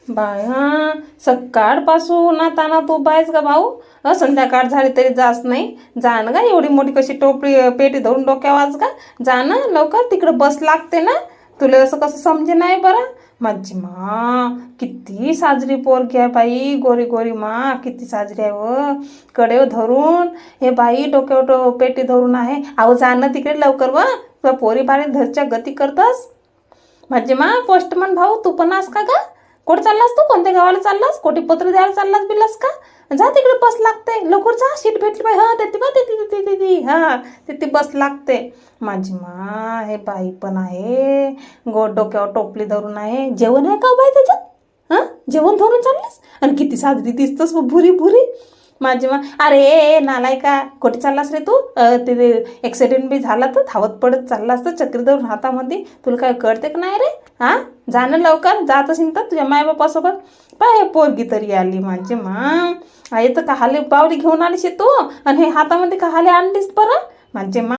Bye हा, सकाळपासून आता ना तू बायच का भाऊ? संध्याकाळ झाली तरी जास नाही. जा ना गा, एवढी मोठी कशी टोपली पेटी धरून डोक्यावर का? जा ना लवकर, तिकडे बस लागते ना. तुला असं कसं समजे नाही बरं? माझी मा किती साजरी पोरगी आहे बाई, गोरी गोरी मा किती साजरी आहे व. कडे धरून हे बाई डोक्यावर पेटी धरून आहे. अहो जा ना तिकडे लवकर व, पोरी बारी घरच्या गती करतस. माझी मा पोस्टमन भाऊ तू पण आस का गा? कुठे चाललास तू? कोणत्या गावाला चाललास? कोठी पत्र द्यायला चाललास बिलास का? जा तिकडे बस लागते, लवकर जा, सीट भेटली बाई. हा देते बा, देते हा, तिथे बस लागते. माझी मा हे बाई पण आहे, गोड डोक्यावर टोपली धरून आहे. जेवण आहे का बाई त्याच्यात? हा, जेवण धरून चाललीस आणि किती साजरी दिसतस भुरी भुरी. माझी मा अरे नालाय का, कुठे चाललास रे तू? ते ॲक्सिडेंट बी झाला तर धावत पडत चालला असतं चक्री धरून हातामध्ये. तुला काय कळते का नाही रे? हा, जाणं लवकर, जात असेल तर तुझ्या मायबापासोबत. पाय पोरगी तरी आली माझी मा. आई तर काहाले बावली घेऊन आलीस तू, आणि हे हातामध्ये काहाले आणलीस बरं माझे मा.